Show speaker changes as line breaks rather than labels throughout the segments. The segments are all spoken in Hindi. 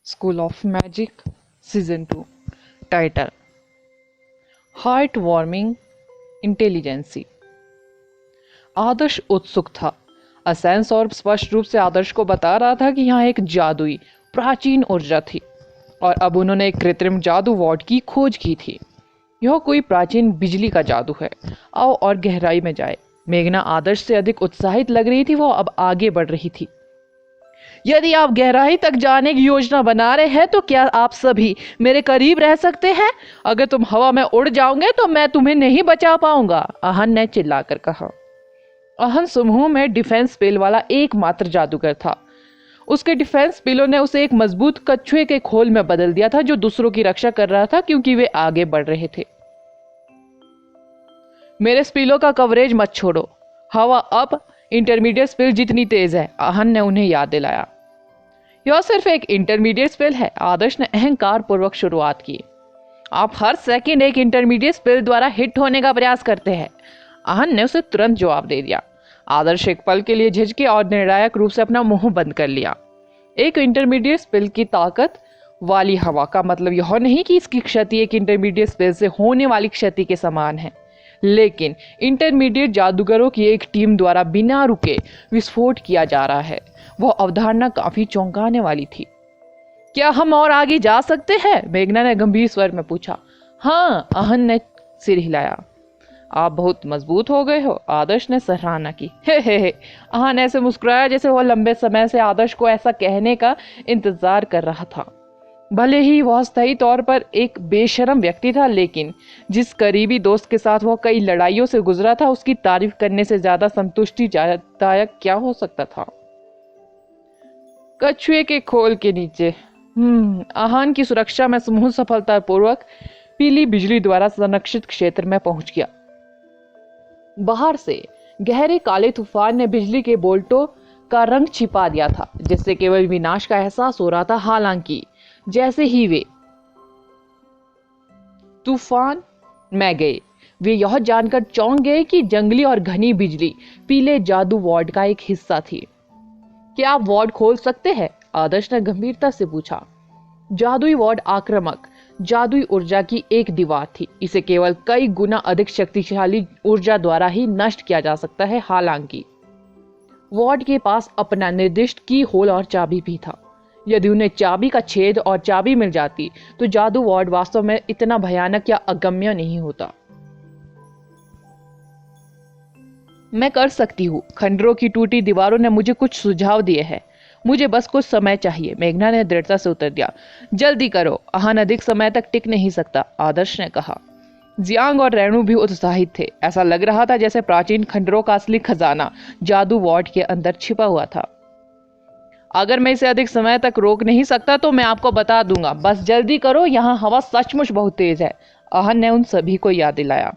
School of Magic Season 2 Title Heartwarming Intelligence। आदर्श उत्सुक था। असेंस और स्पष्ट रूप से आदर्श को बता रहा था कि यहाँ एक जादुई प्राचीन ऊर्जा थी और अब उन्होंने एक कृत्रिम जादू वार्ड की खोज की थी। यह कोई प्राचीन बिजली का जादू है। आओ और गहराई में जाए। मेघना आदर्श से अधिक उत्साहित लग रही थी। वो अब आगे बढ़ रही थी। यदि आप गहराई तक जाने की योजना बना रहे हैं तो क्या आप सभी मेरे करीब रह सकते हैं? अगर तुम हवा में उड़ जाओगे तो मैं तुम्हें नहीं बचा पाऊंगा, आहन ने चिल्लाकर कहा। आहन समूह में डिफेंस स्पेल वाला एकमात्र जादूगर था। उसके डिफेंस स्पेलों ने उसे एक मजबूत कछुए के खोल में बदल दिया था जो दूसरों की रक्षा कर रहा था क्योंकि वे आगे बढ़ रहे थे। मेरे स्पेलों का कवरेज मत छोड़ो। हवा अब इंटरमीडिएट स्पेल जितनी तेज है, आहन ने उन्हें याद दिलाया। यह सिर्फ एक इंटरमीडिएट स्पेल है, आदर्श ने अहंकार पूर्वक शुरुआत की। आप हर सेकंड एक इंटरमीडिएट स्पेल द्वारा हिट होने का प्रयास करते हैं, आहन ने उसे तुरंत जवाब दे दिया। आदर्श एक पल के लिए झिझके और निर्णायक रूप से अपना मुंह बंद कर लिया। एक इंटरमीडिएट स्पेल की ताकत वाली हवा का मतलब यह नहीं कि इसकी क्षति एक इंटरमीडिएट स्पेल से होने वाली क्षति के समान है, लेकिन इंटरमीडिएट जादूगरों की एक टीम द्वारा बिना रुके विस्फोट किया जा रहा है। वह अवधारणा काफी चौंकाने वाली थी। क्या हम और आगे जा सकते हैं? मेघना ने गंभीर स्वर में पूछा। हाँ, आहन ने सिर हिलाया। आप बहुत मजबूत हो गए हो, आदर्श ने सराहना की। हे। आहन ऐसे मुस्कुराया जैसे वह लंबे समय से आदर्श को ऐसा कहने का इंतजार कर रहा था। भले ही वह स्थायी तौर पर एक बेशर्म व्यक्ति था, लेकिन जिस करीबी दोस्त के साथ वह कई लड़ाइयों से गुजरा था उसकी तारीफ करने से ज्यादा संतुष्टिदायक क्या हो सकता था। कछुए के खोल के नीचे आहन की सुरक्षा में समूह सफलतापूर्वक पीली बिजली द्वारा संरक्षित क्षेत्र में पहुंच गया। बाहर से गहरे काले तूफान ने बिजली के बोल्टों का रंग छिपा दिया था, जिससे केवल विनाश का एहसास हो रहा था। हालांकि जैसे ही वे तूफान में गए, वे यह जानकर चौंक गए कि जंगली और घनी बिजली पीले जादू वार्ड का एक हिस्सा थी। क्या आप वार्ड खोल सकते हैं? आदर्श ने गंभीरता से पूछा। जादुई वार्ड आक्रामक जादुई ऊर्जा की एक दीवार थी। इसे केवल कई गुना अधिक शक्तिशाली ऊर्जा द्वारा ही नष्ट किया जा सकता है। हालांकि वार्ड के पास अपना निर्दिष्ट की होल और चाबी भी था। यदि उन्हें चाबी का छेद और चाबी मिल जाती तो जादू वार्ड वास्तव में इतना भयानक या अगम्य नहीं होता। मैं कर सकती हूँ। खंडरों की टूटी दीवारों ने मुझे कुछ सुझाव दिए हैं। मुझे बस कुछ समय चाहिए, मेघना ने दृढ़ता से उत्तर दिया। जल्दी करो, आहन अधिक समय तक टिक नहीं सकता, आदर्श ने कहा। जियांग और रेणु भी उत्साहित थे। ऐसा लग रहा था जैसे प्राचीन खंडरों का असली खजाना जादू वार्ड के अंदर छिपा हुआ था। अगर मैं इसे अधिक समय तक रोक नहीं सकता तो मैं आपको बता दूंगा। बस जल्दी करो, यहाँ हवा सचमुच बहुत तेज है, आहन ने उन सभी को याद दिलाया।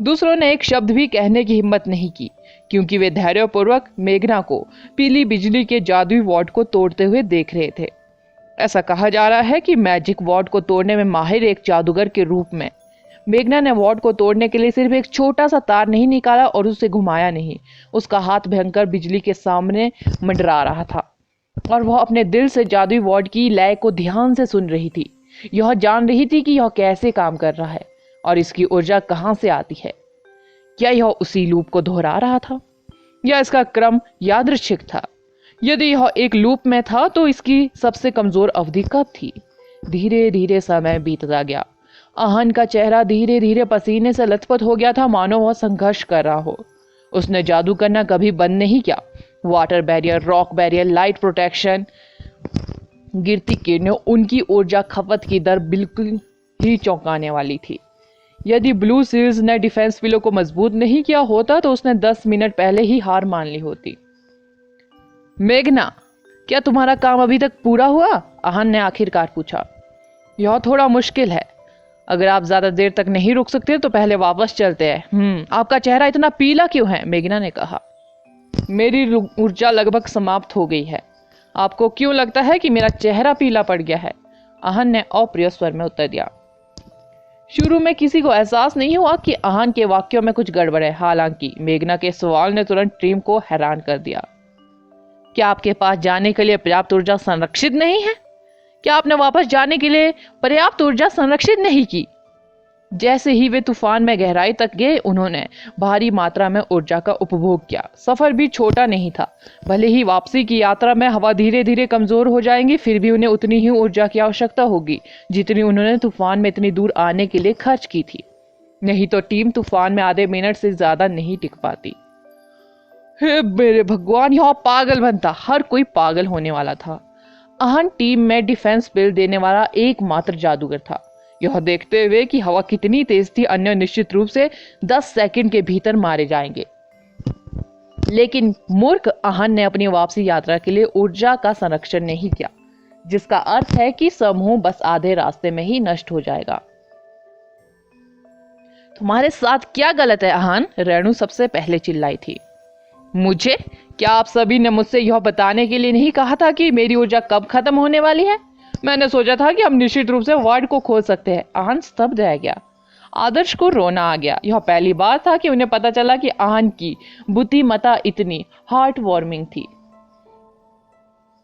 दूसरों ने एक शब्द भी कहने की हिम्मत नहीं की, क्योंकि वे धैर्यपूर्वक मेघना को पीली बिजली के जादुई वार्ड को तोड़ते हुए देख रहे थे। ऐसा कहा जा रहा है कि मैजिक वार्ड को तोड़ने में माहिर एक जादूगर के रूप में मेघना ने वार्ड को तोड़ने के लिए सिर्फ एक छोटा सा तार नहीं निकाला और उसे घुमाया नहीं। उसका हाथ भयंकर बिजली के सामने मंडरा रहा था और वह अपने दिल से जादुई वार्ड की लय को ध्यान से सुन रही थी। यह जान रही थी कि यह कैसे काम कर रहा है और इसकी ऊर्जा कहां से आती है। क्या यह उसी लूप को दोहरा रहा था या इसका क्रम यादृच्छिक था? यदि यह एक लूप में था तो इसकी सबसे कमजोर अवधि कब थी? धीरे धीरे समय बीतता गया। आहन का चेहरा धीरे धीरे पसीने से लथपथ हो गया था, मानो वह संघर्ष कर रहा हो। उसने जादू करना कभी बंद नहीं किया। Water barrier, rock barrier, light protection, गिरती किरणें, उनकी ऊर्जा खपत की दर बिल्कुल ही चौंकाने वाली थी। यदि ब्लू सील्स ने डिफेंस पिलो को मजबूत नहीं किया होता तो उसने 10 मिनट पहले ही हार मान ली होती। मेघना, क्या तुम्हारा काम अभी तक पूरा हुआ? आहन ने आखिरकार पूछा। यह थोड़ा मुश्किल है। अगर आप ज्यादा देर तक नहीं रुक सकते तो पहले वापस चलते हैं। आपका चेहरा इतना पीला क्यों है? मेघना ने कहा। मेरी ऊर्जा लगभग समाप्त हो गई है। आपको क्यों लगता है कि मेरा चेहरा पीला पड़ गया है? आहन ने अप्रिय स्वर में उत्तर दिया। शुरू में किसी को एहसास नहीं हुआ कि आहन के वाक्यों में कुछ गड़बड़ है। हालांकि मेघना के सवाल ने तुरंत टीम को हैरान कर दिया। क्या आपके पास जाने के लिए पर्याप्त ऊर्जा संरक्षित नहीं है? क्या आपने वापस जाने के लिए पर्याप्त ऊर्जा संरक्षित नहीं की? जैसे ही वे तूफान में गहराई तक गए, उन्होंने भारी मात्रा में ऊर्जा का उपभोग किया। सफर भी छोटा नहीं था। भले ही वापसी की यात्रा में हवा धीरे धीरे कमजोर हो जाएंगी, फिर भी उन्हें उतनी ही ऊर्जा की आवश्यकता होगी जितनी उन्होंने तूफान में इतनी दूर आने के लिए खर्च की थी। नहीं तो टीम तूफान में आधे मिनट से ज्यादा नहीं टिक पाती। हे मेरे भगवान, यह पागल बनता। हर कोई पागल होने वाला था। आहन टीम में डिफेंस बिल देने वाला एकमात्र जादूगर था। यह देखते हुए कि हवा कितनी तेज थी, अन्य निश्चित रूप से 10 सेकंड के भीतर मारे जाएंगे। लेकिन मूर्ख आहन ने अपनी वापसी यात्रा के लिए ऊर्जा का संरक्षण नहीं किया, जिसका अर्थ है कि समूह बस आधे रास्ते में ही नष्ट हो जाएगा। तुम्हारे साथ क्या गलत है आहन? रेणु सबसे पहले चिल्लाई थी। मुझे? क्या आप सभी ने मुझसे यह बताने के लिए नहीं कहा था कि मेरी ऊर्जा कब खत्म होने वाली है? मैंने सोचा था कि हम निश्चित रूप से वार्ड को खोल सकते हैं। आहन स्तब्ध रह गया। आदर्श को रोना आ गया। यह पहली बार था कि उन्हें पता चला कि आहन की बुद्धिमत्ता इतनी हार्ट वार्मिंग थी।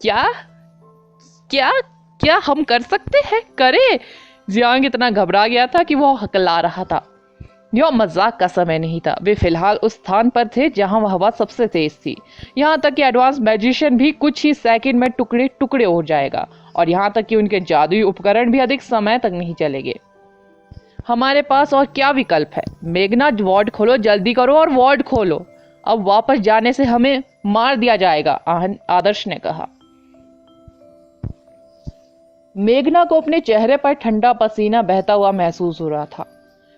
क्या क्या क्या हम कर सकते हैं? करें? जियांग इतना घबरा गया था कि वह हकला रहा था। यह मजाक का समय नहीं था। वे फिलहाल उस स्थान पर थे जहां वह हवा सबसे तेज थी। यहां तक कि एडवांस मैजिशियन भी कुछ ही सेकंड में टुकड़े टुकड़े हो जाएगा, और यहां तक कि उनके जादुई उपकरण भी अधिक समय तक नहीं चलेंगे। हमारे पास और क्या विकल्प है? मेघना, वार्ड खोलो, जल्दी करो और वार्ड खोलो। अब वापस जाने से हमें मार दिया जाएगा, आदर्श ने कहा। मेघना को अपने चेहरे पर ठंडा पसीना बहता हुआ महसूस हो रहा था।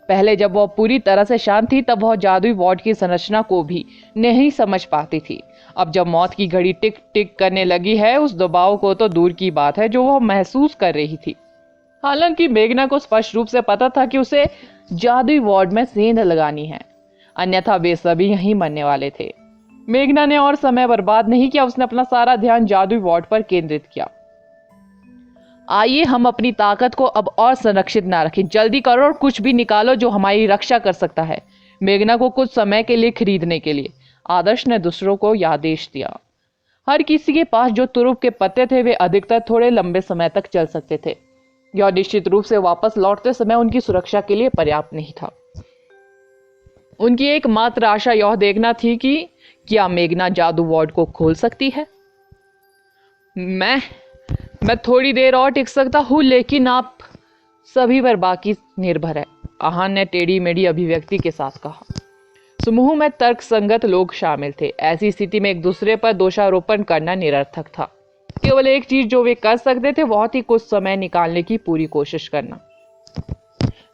पहले जब वह पूरी तरह से शांत थी, तब वह जादुई वार्ड की संरचना को भी नहीं समझ पाती थी। अब जब मौत की घड़ी टिक टिक करने लगी है, उस दबाव को तो दूर की बात है जो वह महसूस कर रही थी। हालांकि मेघना को स्पष्ट रूप से पता था कि उसे जादुई वार्ड में सेंध लगानी है, अन्यथा वे सभी यहीं मरने वाले थे। मेघना ने और समय बर्बाद नहीं किया। उसने अपना सारा ध्यान जादुई वार्ड पर केंद्रित किया। आइए हम अपनी ताकत को अब और संरक्षित ना रखें। जल्दी करो और कुछ भी निकालो जो हमारी रक्षा कर सकता है। मेघना को कुछ समय के लिए खरीदने के लिए आदर्श ने दूसरों को आदेश दिया। हर किसी के पास जो तुरुप के पत्ते थे, वे अधिकतर थोड़े लंबे समय तक चल सकते थे। यह निश्चित रूप से वापस लौटते समय उनकी सुरक्षा के लिए पर्याप्त नहीं था। उनकी एकमात्र आशा यह देखना थी कि क्या मेघना जादू वार्ड को खोल सकती है। मैं थोड़ी देर और टिक सकता हूं, लेकिन आप सभी पर बाकी निर्भर है, आहन ने टेढ़ी मेढ़ी अभिव्यक्ति के साथ कहा। समूह में तर्कसंगत लोग शामिल थे। ऐसी स्थिति में एक दूसरे पर दोषारोपण करना निरर्थक था। केवल एक चीज जो वे कर सकते थे, बहुत ही कुछ समय निकालने की पूरी कोशिश करना।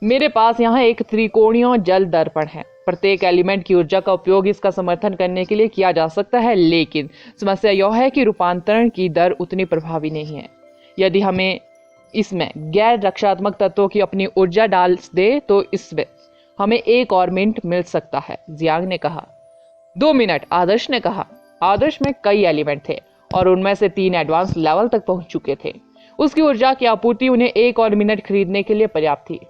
मेरे पास यहाँ एक त्रिकोणीय जल दर्पण है। प्रत्येक एलिमेंट की ऊर्जा का उपयोग इसका समर्थन करने के लिए किया जा सकता है, लेकिन समस्या यह है कि रूपांतरण की दर उतनी प्रभावी नहीं है। यदि हमें इसमें गैर रक्षात्मक तत्वों की अपनी ऊर्जा डाल दे तो इसमें हमें 1 और मिनट मिल सकता है, जियांग ने कहा। 2 मिनट, आदर्श ने कहा। आदर्श में कई एलिमेंट थे और उनमें से 3 एडवांस लेवल तक पहुंच चुके थे। उसकी ऊर्जा की आपूर्ति उन्हें 1 और मिनट खरीदने के लिए पर्याप्त थी।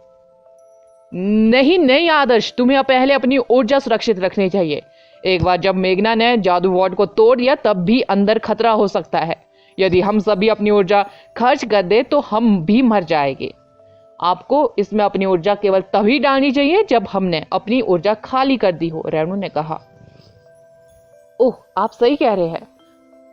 नहीं आदर्श, तुम्हें पहले अपनी ऊर्जा सुरक्षित रखनी चाहिए। एक बार जब मेघना ने जादू वार्ड को तोड़ दिया, तब भी अंदर खतरा हो सकता है। यदि हम सभी अपनी ऊर्जा खर्च कर दे तो हम भी मर जाएंगे। आपको इसमें अपनी ऊर्जा केवल तभी डालनी चाहिए जब हमने अपनी ऊर्जा खाली कर दी हो, रेणु ने कहा। ओह, आप सही कह रहे हैं।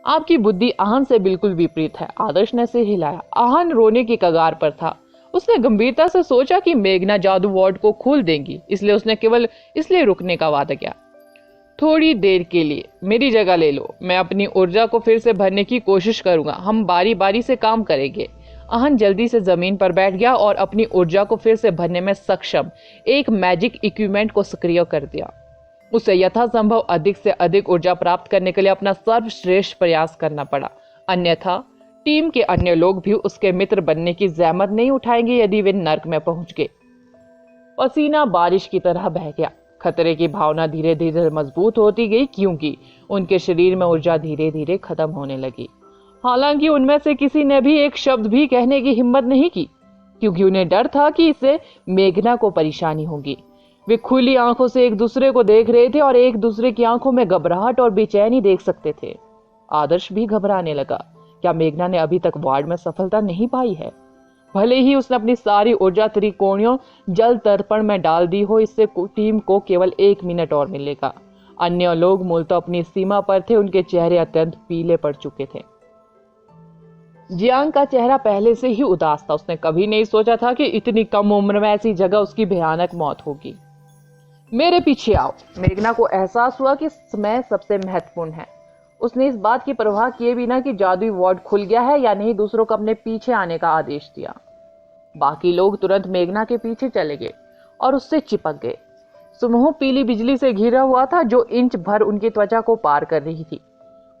आपकी बुद्धि आहन से बिल्कुल विपरीत है, आदर्श ने सिर हिलाया। आहन रोने की कगार पर था। उसने गंभीरता से सोचा कि मेघना जादू वार्ड को खोल देंगी, इसलिए उसने केवल इसलिए रुकने का वादा किया। थोड़ी देर के लिए मेरी जगह ले लो, मैं अपनी ऊर्जा को फिर से भरने की कोशिश करूंगा। हम बारी बारी से काम करेंगे। आहन जल्दी से जमीन पर बैठ गया और अपनी ऊर्जा को फिर से भरने में सक्षम एक मैजिक इक्विपमेंट को सक्रिय कर दिया। उसे यथासंभव अधिक से अधिक ऊर्जा प्राप्त करने के लिए अपना सर्वश्रेष्ठ प्रयास करना पड़ा, अन्यथा टीम के अन्य लोग भी उसके मित्र बनने की जहमत नहीं उठाएंगे यदि वे नर्क में पहुंच गए। पसीना बारिश की तरह बह गया। खतरे की भावना धीरे धीरे मजबूत होती गई, क्योंकि उनके शरीर में ऊर्जा धीरे धीरे खत्म होने लगी। हालांकि उनमें से किसी ने भी एक शब्द भी कहने की हिम्मत नहीं की, क्योंकि उन्हें डर था कि इससे मेघना को परेशानी होगी। वे खुली आंखों से एक दूसरे को देख रहे थे और एक दूसरे की आंखों में घबराहट और बेचैनी देख सकते थे। आदर्श भी घबराने लगा, क्या मेघना ने अभी तक वार्ड में सफलता नहीं पाई है? भले ही उसने अपनी सारी ऊर्जा त्रिकोणीय जल तर्पण में डाल दी हो, इससे टीम को केवल 1 मिनट और मिलेगा। अन्य लोग मूलतः अपनी सीमा पर थे, उनके चेहरे अत्यंत पीले पड़ चुके थे। जियांग का चेहरा पहले से ही उदास था। उसने कभी नहीं सोचा था कि इतनी कम उम्र में ऐसी जगह उसकी भयानक मौत होगी। मेरे पीछे आओ। मेघना को एहसास हुआ कि समय सबसे महत्वपूर्ण है। उसने इस बात की परवाह किए बिना कि जादुई वार्ड खुल गया है या नहीं, दूसरों को अपने पीछे आने का आदेश दिया। बाकी लोग तुरंत मेघना के पीछे चले गए और उससे चिपक गए। समूह पीली बिजली से घिरा हुआ था जो इंच भर उनकी त्वचा को पार कर रही थी।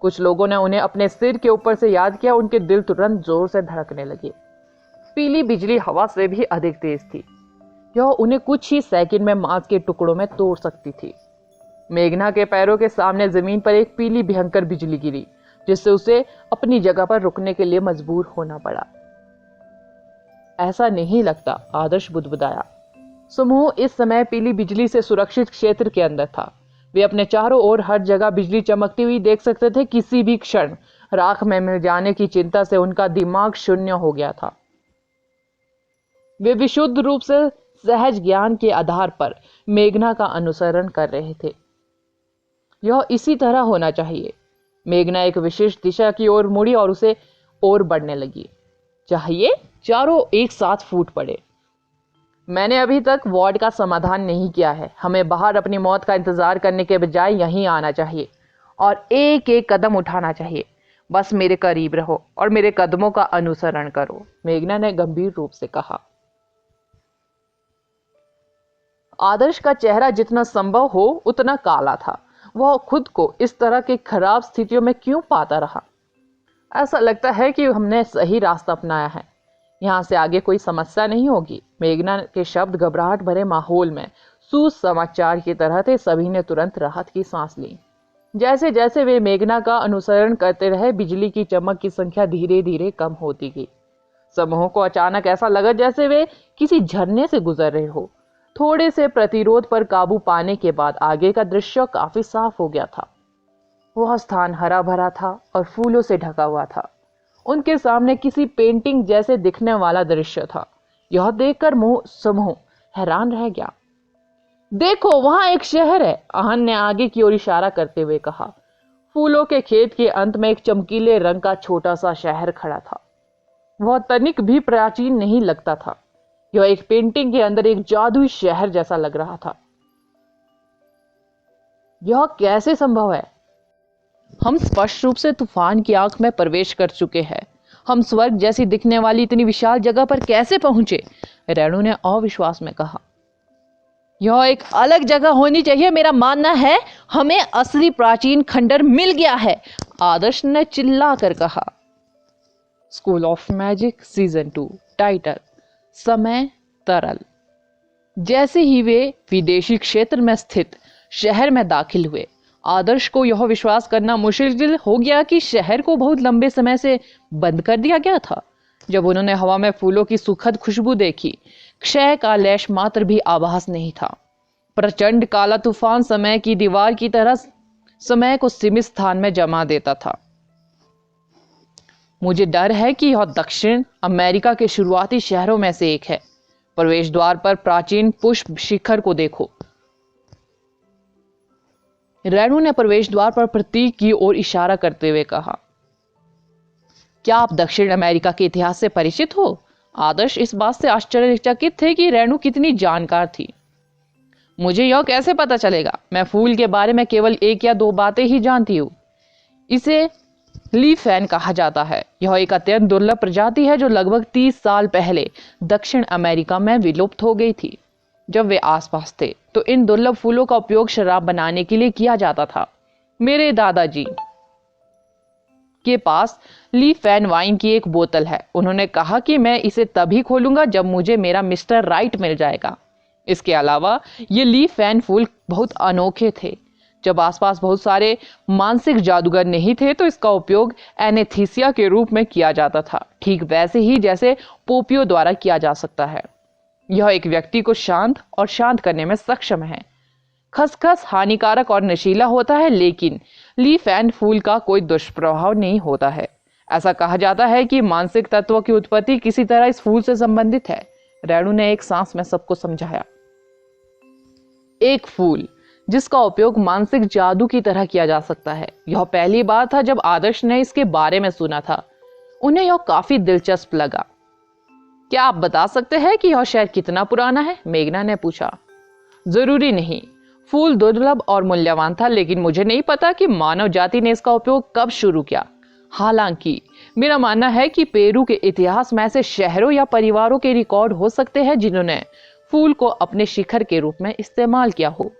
कुछ लोगों ने उन्हें अपने सिर के ऊपर से याद किया। उनके दिल तुरंत जोर से धड़कने लगे। पीली बिजली हवा से भी अधिक तेज थी। यह उन्हें कुछ ही सेकंड में मांस के टुकड़ों में तोड़ सकती थी। मेघना के पैरों के सामने जमीन पर एक पीली भयंकर बिजली गिरी, जिससे उसे अपनी जगह पर रुकने के लिए मजबूर होना पड़ा। ऐसा नहीं लगता, आदर्श बुदबुदाया। समूह इस समय पीली बिजली से सुरक्षित क्षेत्र के अंदर था। वे अपने चारों ओर हर जगह बिजली चमकती हुई देख सकते थे। किसी भी क्षण राख में मिल जाने की चिंता से उनका दिमाग शून्य हो गया था। वे विशुद्ध रूप से सहज ज्ञान के आधार पर मेघना का अनुसरण कर रहे थे। यह इसी तरह होना चाहिए। मेघना एक विशेष दिशा की ओर मुड़ी और उसे और बढ़ने लगी। चाहिए? चारों एक साथ फूट पड़े। मैंने अभी तक वार्ड का समाधान नहीं किया है। हमें बाहर अपनी मौत का इंतजार करने के बजाय यहीं आना चाहिए और एक एक कदम उठाना चाहिए। बस मेरे करीब रहो और मेरे कदमों का अनुसरण करो, मेघना ने गंभीर रूप से कहा। आदर्श का चेहरा जितना संभव हो उतना काला था। वह खुद को इस तरह की खराब स्थितियों में क्यों पाता रहा? ऐसा लगता है कि हमने सही रास्ता अपनाया है। यहाँ से आगे कोई समस्या नहीं होगी। मेघना के शब्द घबराहट भरे माहौल में सुसमाचार की तरह थे। सभी ने तुरंत राहत की सांस ली। जैसे जैसे वे मेघना का अनुसरण करते रहे, बिजली की चमक की संख्या धीरे धीरे कम होती गई। समूह को अचानक ऐसा लगा जैसे वे किसी झरने से गुजर रहे हो। थोड़े से प्रतिरोध पर काबू पाने के बाद आगे का दृश्य काफी साफ हो गया था। वह स्थान हरा भरा था और फूलों से ढका हुआ था। उनके सामने किसी पेंटिंग जैसे दिखने वाला दृश्य था। यह देखकर समूह हैरान रह गया। देखो, वहां एक शहर है, आहन ने आगे की ओर इशारा करते हुए कहा। फूलों के खेत के अंत में एक चमकीले रंग का छोटा सा शहर खड़ा था। वह तनिक भी प्राचीन नहीं लगता था। यह एक पेंटिंग के अंदर एक जादुई शहर जैसा लग रहा था। यह कैसे संभव है? हम स्पष्ट रूप से तूफान की आंख में प्रवेश कर चुके हैं। हम स्वर्ग जैसी दिखने वाली इतनी विशाल जगह पर कैसे पहुंचे? रेणु ने अविश्वास में कहा। यह एक अलग जगह होनी चाहिए। मेरा मानना है हमें असली प्राचीन खंडर मिल गया है, आदर्श ने चिल्ला कर कहा। School of magic season 2 title समय तरल। जैसे ही वे विदेशी क्षेत्र में स्थित शहर में दाखिल हुए, आदर्श को यह विश्वास करना मुश्किल हो गया कि शहर को बहुत लंबे समय से बंद कर दिया गया था। जब उन्होंने हवा में फूलों की सुखद खुशबू देखी, क्षय का लेश मात्र भी आभास नहीं था। प्रचंड काला तूफान समय की दीवार की तरह समय को सीमित स्थान में जमा देता था। मुझे डर है कि यह दक्षिण अमेरिका के शुरुआती शहरों में से एक है। प्रवेश द्वार पर प्राचीन पुष्प शिखर को देखो। रेणु ने प्रवेश द्वार पर प्रतीक की ओर इशारा करते हुए कहा। क्या आप दक्षिण अमेरिका के इतिहास से परिचित हो? आदर्श इस बात से आश्चर्यचकित थे कि रेणु कितनी जानकार थी। मुझे यह कैसे पता चलेगा? मैं फूल के बारे में केवल 1 या 2 बातें ही जानती हूँ। इसे लीफ फैन कहा जाता है। यह एक अत्यंत दुर्लभ प्रजाति है जो लगभग 30 साल पहले दक्षिण अमेरिका में विलुप्त हो गई थी। जब वे आसपास थे तो इन दुर्लभ फूलों का उपयोग शराब बनाने के लिए किया जाता था। मेरे दादाजी के पास लीफ फैन वाइन की एक बोतल है। उन्होंने कहा कि मैं इसे तभी खोलूंगा जब मुझे मेरा मिस्टर राइट मिल जाएगा। इसके अलावा ये लीफ फैन फूल बहुत अनोखे थे। जब आसपास बहुत सारे मानसिक जादूगर नहीं थे तो इसका उपयोग एनेस्थीसिया के रूप में किया जाता था, ठीक वैसे ही जैसे पोपियो द्वारा किया जा सकता है। यह एक व्यक्ति को शांत और शांत करने में सक्षम है। खसखस हानिकारक और नशीला होता है, लेकिन लीफ एंड फूल का कोई दुष्प्रभाव नहीं होता है। ऐसा कहा जाता है कि मानसिक तत्वों की उत्पत्ति किसी तरह इस फूल से संबंधित है। रेणु ने एक सांस में सबको समझाया। एक फूल जिसका उपयोग मानसिक जादू की तरह किया जा सकता है। यह पहली बार था जब आदर्श ने इसके बारे में सुना था। उन्हें यह काफी दिलचस्प लगा। क्या आप बता सकते हैं कि यह शहर कितना पुराना है? मेघना ने पूछा। जरूरी नहीं। फूल दुर्लभ और मूल्यवान था, लेकिन मुझे नहीं पता कि मानव जाति ने इसका उपयोग कब शुरू किया। हालांकि मेरा मानना है कि पेरू के इतिहास में ऐसे शहरों या परिवारों के रिकॉर्ड हो सकते हैं जिन्होंने फूल को अपने शिखर के रूप में इस्तेमाल किया हो।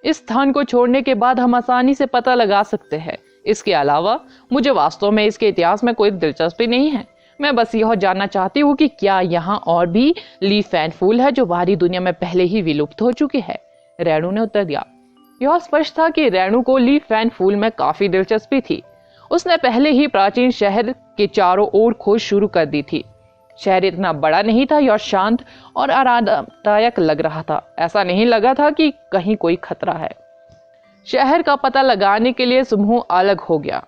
इस स्थान को छोड़ने के बाद हम आसानी से पता लगा सकते हैं। इसके अलावा मुझे वास्तव में इसके इतिहास में कोई दिलचस्पी नहीं है। मैं बस यह जानना चाहती हूँ कि क्या यहाँ और भी लीफ फैन फूल है जो बाहरी दुनिया में पहले ही विलुप्त हो चुके हैं। रेणु ने उत्तर दिया। यह स्पष्ट था कि रेणु को लीफ फैन फूल में काफी दिलचस्पी थी। उसने पहले ही प्राचीन शहर के चारों ओर खोज शुरू कर दी थी। शहर इतना बड़ा नहीं था, यह शांत और आरामदायक लग रहा था। ऐसा नहीं लगा था कि कहीं कोई खतरा है। शहर का पता लगाने के लिए समूह अलग हो गया।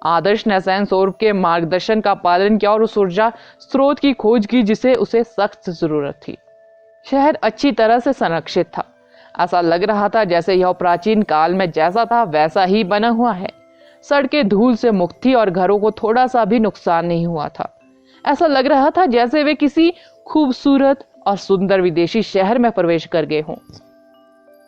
आदर्श ने सेंस ऑर्ब के मार्गदर्शन का पालन किया और उस ऊर्जा स्रोत की खोज की जिसे उसे सख्त जरूरत थी। शहर अच्छी तरह से संरक्षित था। ऐसा लग रहा था जैसे यह प्राचीन काल में जैसा था वैसा ही बना हुआ है। सड़कें धूल से मुक्त थी और घरों को थोड़ा सा भी नुकसान नहीं हुआ था। ऐसा लग रहा था जैसे वे किसी खूबसूरत और सुंदर विदेशी शहर में प्रवेश कर गए हों।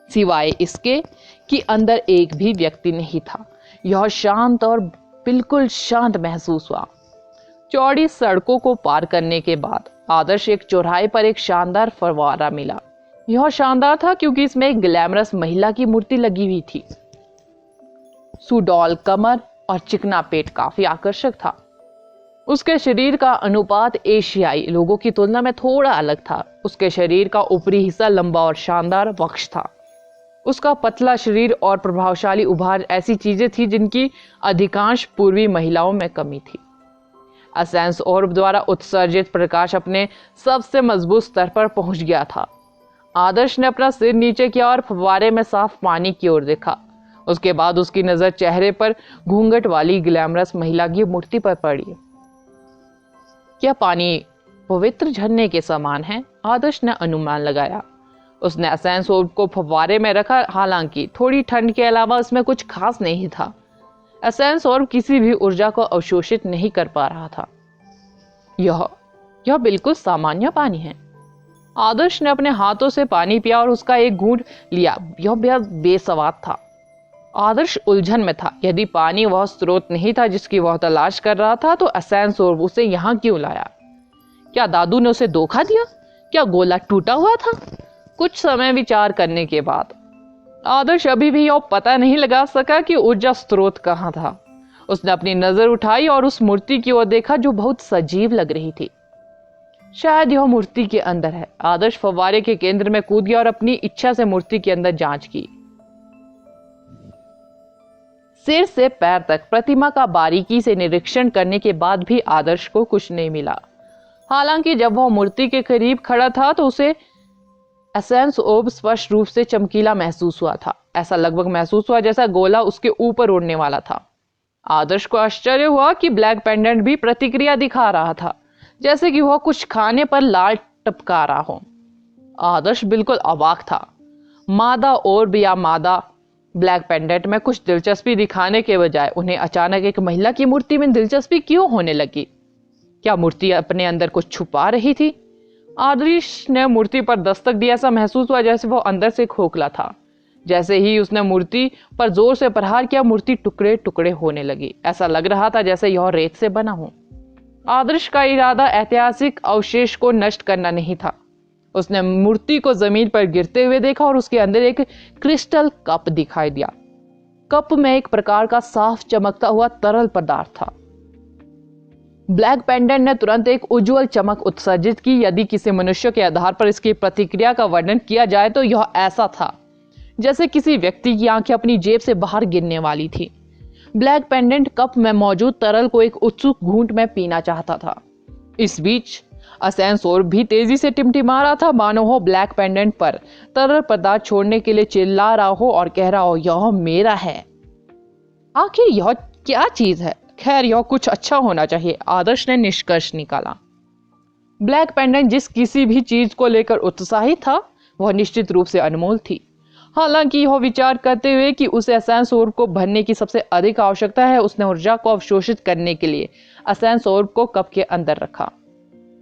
सिवाय इसके कि अंदर एक भी व्यक्ति नहीं था। यह शांत और बिल्कुल शांत महसूस हुआ। चौड़ी सड़कों को पार करने के बाद आदर्श एक चौराहे पर एक शानदार फव्वारा मिला। यह शानदार था क्योंकि इसमें एक ग्लैमरस महिला की मूर्ति लगी हुई थी। सुडौल कमर और चिकना पेट काफी आकर्षक था। उसके शरीर का अनुपात एशियाई लोगों की तुलना में थोड़ा अलग था। उसके शरीर का ऊपरी हिस्सा लंबा और शानदार वक्ष था। उसका पतला शरीर और प्रभावशाली उभार ऐसी चीजें थी जिनकी अधिकांश पूर्वी महिलाओं में कमी थी। असेंस ऑर्ब द्वारा उत्सर्जित प्रकाश अपने सबसे मजबूत स्तर पर पहुंच गया था। आदर्श ने अपना सिर नीचे किया और फव्वारे में साफ पानी की ओर देखा। उसके बाद उसकी नजर चेहरे पर घूंघट वाली ग्लैमरस महिला की मूर्ति पर पड़ी। क्या पानी पवित्र झरने के समान है? आदर्श ने अनुमान लगाया। उसने असेंस ऑर्ब को फव्वारे में रखा। हालांकि थोड़ी ठंड के अलावा उसमें कुछ खास नहीं था। असेंस ऑर्ब किसी भी ऊर्जा को अवशोषित नहीं कर पा रहा था। यह बिल्कुल सामान्य पानी है। आदर्श ने अपने हाथों से पानी पिया और उसका एक घूंट लिया। यह बेहद बेस्वाद था। आदर्श उलझन में था। यदि पानी वह स्रोत नहीं था जिसकी वह तलाश कर रहा था तो असेंस ऑर्ब उसे यहाँ क्यों लाया? क्या दादू ने उसे धोखा दिया? क्या गोला टूटा हुआ था? कुछ समय विचार करने के बाद आदर्श अभी भी यह पता नहीं लगा सका कि ऊर्जा स्रोत कहाँ था। उसने अपनी नजर उठाई और उस मूर्ति की ओर देखा जो बहुत सजीव लग रही थी। शायद यह मूर्ति के अंदर है। आदर्श फव्वारे के केंद्र में कूद गया और अपनी इच्छा से मूर्ति के अंदर जांच की। सिर से पैर तक प्रतिमा का बारीकी से निरीक्षण करने के बाद भी आदर्श को कुछ नहीं मिला। हालांकि जब वह मूर्ति के करीब खड़ा था तो उसे एसेंस ऑर्ब स्पष्ट रूप से चमकीला महसूस हुआ था। ऐसा लगभग महसूस हुआ जैसा गोला उसके ऊपर उड़ने वाला था। आदर्श को आश्चर्य हुआ कि ब्लैक पेंडेंट भी प्रतिक्रिया दिखा रहा था, जैसे कि वह कुछ खाने पर लाल टपका रहा हो। आदर्श बिल्कुल अवाक था। मादा ऑर्ब या मादा ब्लैक पेंडेंट में कुछ दिलचस्पी दिखाने के बजाय उन्हें अचानक एक महिला की मूर्ति में दिलचस्पी क्यों होने लगी? क्या मूर्ति अपने अंदर कुछ छुपा रही थी? आदर्श ने मूर्ति पर दस्तक दिया। ऐसा महसूस हुआ जैसे वो अंदर से खोखला था। जैसे ही उसने मूर्ति पर जोर से प्रहार किया, मूर्ति टुकड़े टुकड़े होने लगी। ऐसा लग रहा था जैसे यह रेत से बना हो। आदर्श का इरादा ऐतिहासिक अवशेष को नष्ट करना नहीं था। उसने मूर्ति को जमीन पर गिरते हुए देखा और उसके अंदर एक क्रिस्टल कप दिखाई दिया। कप में एक प्रकार का साफ चमकता हुआ तरल पदार्थ था। ब्लैक पेंडेंट ने तुरंत एक उज्जवल चमक उत्सर्जित की। यदि किसी मनुष्य के आधार पर इसकी प्रतिक्रिया का वर्णन किया जाए तो यह ऐसा था जैसे किसी व्यक्ति की आंखें अपनी जेब से बाहर गिरने वाली थी। ब्लैक पेंडेंट कप में मौजूद तरल को एक उत्सुक घूंट में पीना चाहता था। इस बीच असेंस ऑर्ब भी तेजी से टिमटिमा रहा था, मानो हो ब्लैक पेंडेंट पर तरल पदार्थ छोड़ने के लिए चिल्ला रहा हो और कह रहा हो, यह मेरा है। आखिर यह क्या चीज है? खैर यह कुछ अच्छा होना चाहिए, आदर्श ने निष्कर्ष निकाला। ब्लैक पेंडेंट जिस किसी भी चीज को लेकर उत्साहित था वह निश्चित रूप से अनमोल थी। हालांकि यह विचार करते हुए कि उसे एसेंस ऑर्ब को भरने की सबसे अधिक आवश्यकता है, उसने ऊर्जा को अवशोषित करने के लिए एसेंस ऑर्ब को कप के अंदर रखा।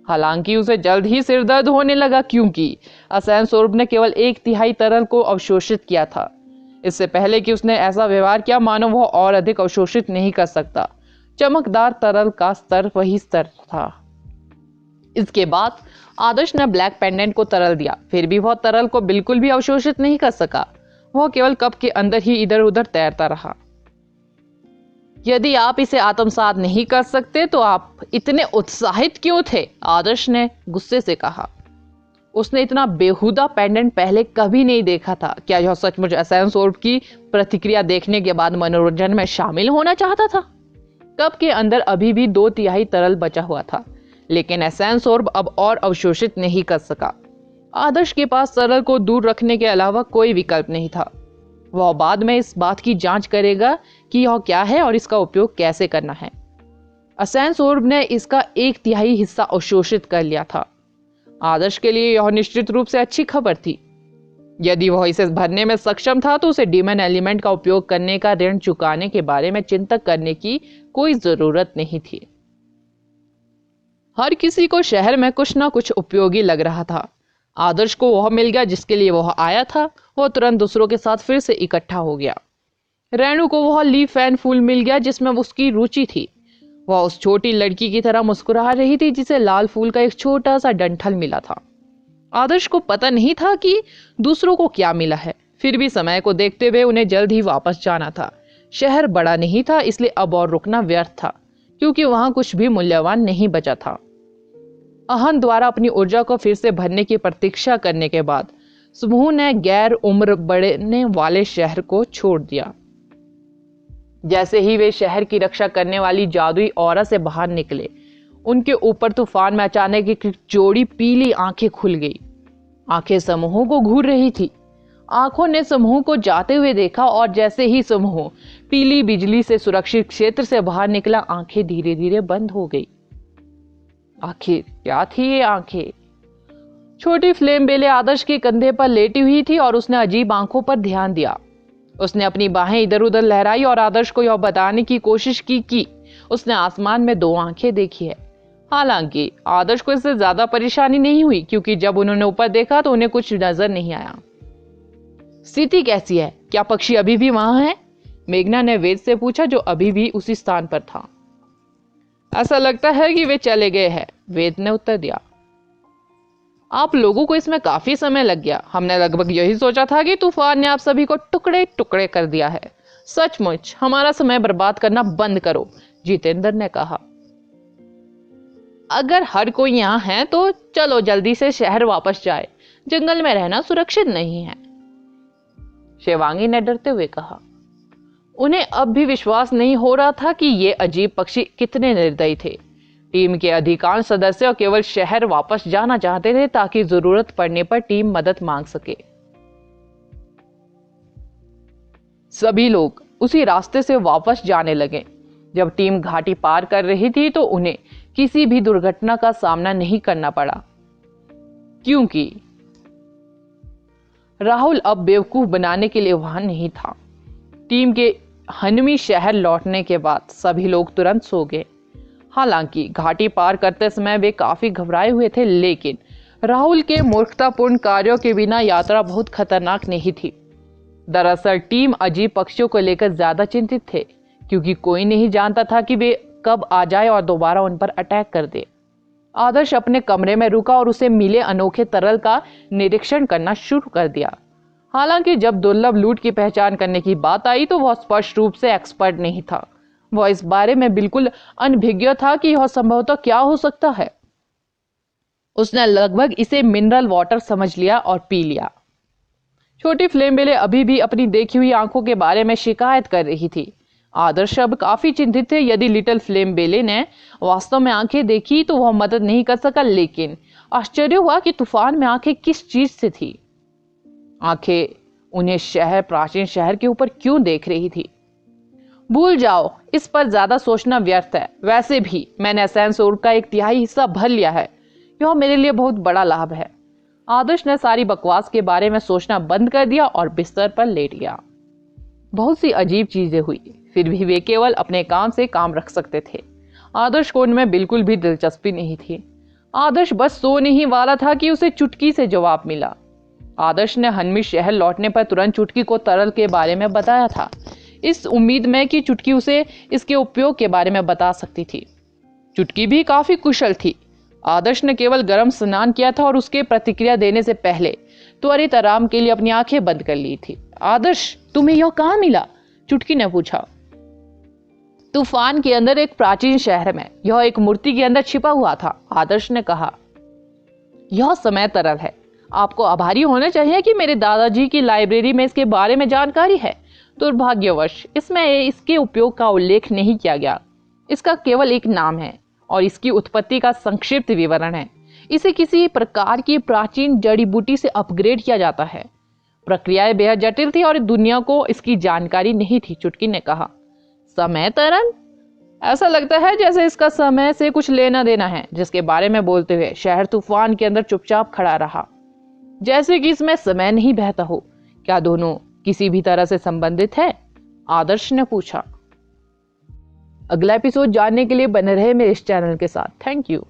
हालांकि उसे जल्द ही सिर दर्द होने लगा क्योंकि एसेंस ऑर्ब ने केवल 1/3 तरल को अवशोषित किया था। इससे पहले कि उसने ऐसा व्यवहार किया मानो वह और अधिक अवशोषित नहीं कर सकता। चमकदार तरल का स्तर वही स्तर था। इसके बाद आदर्श ने ब्लैक पेंडेंट को तरल दिया, फिर भी वह तरल को बिल्कुल भी अवशोषित नहीं कर सका। वह केवल कप के अंदर ही इधर उधर तैरता रहा। यदि आप इसे आत्मसात नहीं कर सकते तो आप इतने उत्साहित क्यों थे? आदर्श ने गुस्से से कहा। उसने इतना बेहुदा पेंडेंट पहले कभी नहीं देखा था। क्या यह सचमुच एसेंस ऑर्ब की प्रतिक्रिया देखने के बाद मनोरंजन में शामिल होना चाहता था? कप के अंदर अभी भी 2/3 तरल बचा हुआ था, लेकिन एसेंस ऑर्ब अब और अवशोषित नहीं कर सका। आदर्श के पास तरल को दूर रखने के अलावा कोई विकल्प नहीं था। वह बाद में इस बात की जांच करेगा कि यह क्या है और इसका उपयोग कैसे करना है। एसेंस ऑर्ब ने इसका 1/3 हिस्सा अवशोषित कर लिया था। आदर्श के लिए यह निश्चित रूप से अच्छी खबर थी। यदि वह इसे भरने में सक्षम था तो उसे डीमन एलिमेंट का उपयोग करने का ऋण चुकाने के बारे में चिंता करने की कोई जरूरत नहीं थी। हर किसी को शहर में कुछ ना कुछ उपयोगी लग रहा था। आदर्श को वह मिल गया जिसके लिए वह आया था। वह तुरंत दूसरों के साथ फिर से इकट्ठा हो गया। रेणु को वह लीफ एंड फूल मिल गया जिसमें उसकी रुचि थी। वह उस छोटी लड़की की तरह मुस्कुरा रही थी जिसे लाल फूल का एक छोटा सा डंठल मिला था। आदर्श को पता नहीं था कि दूसरों को क्या मिला है, फिर भी समय को देखते हुए उन्हें जल्द ही वापस जाना था। शहर बड़ा नहीं था, इसलिए अब और रुकना व्यर्थ था क्योंकि वहां कुछ भी मूल्यवान नहीं बचा था। अहन द्वारा अपनी ऊर्जा को फिर से भरने की प्रतीक्षा करने के बाद समूह ने गैर उम्र बढ़ने वाले शहर को छोड़ दिया। जैसे ही वे शहर की रक्षा करने वाली जादुई औरा से बाहर निकले, उनके ऊपर तूफान में अचानक एक जोड़ी पीली आंखें खुल गई। आंखें समूह को घूर रही थी। आंखों ने समूह को जाते हुए देखा और जैसे ही समूह पीली बिजली से सुरक्षित क्षेत्र से बाहर निकला, आंखें धीरे धीरे बंद हो गई। आखिर क्या थी ये आंखें? छोटी फ्लेम बेले आदर्श के कंधे पर लेटी हुई थी और उसने अजीब आंखों पर ध्यान दिया। उसने अपनी बाहें इधर उधर लहराई और आदर्श को यह बताने की कोशिश की कि उसने आसमान में 2 आंखें देखी है। हालांकि आदर्श को इससे ज्यादा परेशानी नहीं हुई क्योंकि जब उन्होंने ऊपर देखा तो उन्हें कुछ नजर नहीं आया। स्थिति कैसी है? क्या पक्षी अभी भी वहां है? मेघना ने वेद से पूछा जो अभी भी उसी स्थान पर था। ऐसा लगता है कि वे चले गए हैं, वेद ने उत्तर दिया। आप लोगों को इसमें काफी समय लग गया। हमने लगभग यही सोचा था कि तूफान ने आप सभी को टुकड़े टुकड़े कर दिया है। सचमुच हमारा समय बर्बाद करना बंद करो, जितेंद्र ने कहा। अगर हर कोई यहाँ है तो चलो जल्दी से शहर वापस जाए, जंगल में रहना सुरक्षित नहीं है, शिवांगी ने डरते हुए कहा। उन्हें अब भी विश्वास नहीं हो रहा था कि ये अजीब पक्षी कितने निर्दयी थे। टीम के अधिकांश सदस्य केवल शहर वापस जाना चाहते थे ताकि जरूरत पड़ने पर टीम मदद मांग सके। सभी लोग उसी रास्ते से वापस जाने लगे। जब टीम घाटी पार कर रही थी तो उन्हें किसी भी दुर्घटना का सामना नहीं करना पड़ा क्योंकि राहुल अब बेवकूफ बनाने के लिए वहां नहीं था। टीम के हनमी शहर लौटने के बाद सभी लोग तुरंत सो गए। हालांकि घाटी पार करते समय वे काफी घबराए हुए थे, लेकिन राहुल के मूर्खतापूर्ण कार्यों के बिना यात्रा बहुत खतरनाक नहीं थी। दरअसल टीम अजीब पक्षियों को लेकर ज्यादा चिंतित थे क्योंकि कोई नहीं जानता था कि वे कब आ जाए और दोबारा उन पर अटैक कर दे। आदर्श अपने कमरे में रुका और उसे मिले अनोखे तरल का निरीक्षण करना शुरू कर दिया। हालांकि जब दुर्लभ लूट की पहचान करने की बात आई तो वह स्पष्ट रूप से एक्सपर्ट नहीं था। वह इस बारे में बिल्कुल अनभिज्ञ था कि यह संभवतः क्या हो सकता है। उसने लगभग इसे मिनरल वाटर समझ लिया और पी लिया। छोटी फ्लेम बेले अभी भी अपनी देखी हुई आंखों के बारे में शिकायत कर रही थी। आदर्श अब काफी चिंतित थे। यदि लिटिल फ्लेम बेले ने वास्तव में आंखें देखी तो वह मदद नहीं कर सका, लेकिन आश्चर्य हुआ कि तूफान में आंखें किस चीज से थी। आंखें उन्हें प्राचीन शहर के ऊपर क्यों देख रही थी? भूल जाओ, इस पर ज्यादा सोचना व्यर्थ है। वैसे भी मैंने असेंसोर का 1/3 हिस्सा भर लिया है। यह मेरे लिए बहुत बड़ा लाभ है। आदर्श ने सारी बकवास के बारे में सोचना बंद कर दिया और बिस्तर पर लेट गया। बहुत सी अजीब चीजें हुई, फिर भी वे केवल अपने काम से काम रख सकते थे। आदर्श को उनमें बिल्कुल भी दिलचस्पी नहीं थी। आदर्श बस सोने ही वाला था कि उसे चुटकी से जवाब मिला। आदर्श ने हनमी शहर लौटने पर तुरंत चुटकी को तरल के बारे में बताया था, इस उम्मीद में कि चुटकी उसे इसके उपयोग के बारे में बता सकती थी। चुटकी भी काफी कुशल थी। आदर्श ने केवल गर्म स्नान किया था और उसके प्रतिक्रिया देने से पहले त्वरित आराम के लिए अपनी आंखें बंद कर ली थी। आदर्श, तुम्हें यह कहां मिला? चुटकी ने पूछा। तूफान के अंदर एक प्राचीन शहर में, यह एक मूर्ति के अंदर छिपा हुआ था, आदर्श ने कहा। यह समय तरल है। आपको आभारी होना चाहिए कि मेरे दादाजी की लाइब्रेरी में इसके बारे में जानकारी है। दुर्भाग्यवश इसमें इसके उपयोग का उल्लेख नहीं किया गया। इसका केवल एक नाम है और इसकी उत्पत्ति का संक्षिप्त विवरण है। इसे किसी प्रकार की प्राचीन जड़ी बूटी से अपग्रेड किया जाता है। प्रक्रियाएं बेहद जटिल थी और दुनिया को इसकी जानकारी नहीं थी, चुटकी ने कहा। समय तरल? ऐसा लगता है जैसे इसका समय से कुछ लेना देना है, जिसके बारे में बोलते हुए शहर तूफान के अंदर चुपचाप खड़ा रहा, जैसे कि इसमें समय नहीं बहता हो। क्या दोनों किसी भी तरह से संबंधित है? आदर्श ने पूछा। अगला एपिसोड जानने के लिए बने रहे मेरे इस चैनल के साथ। Thank you.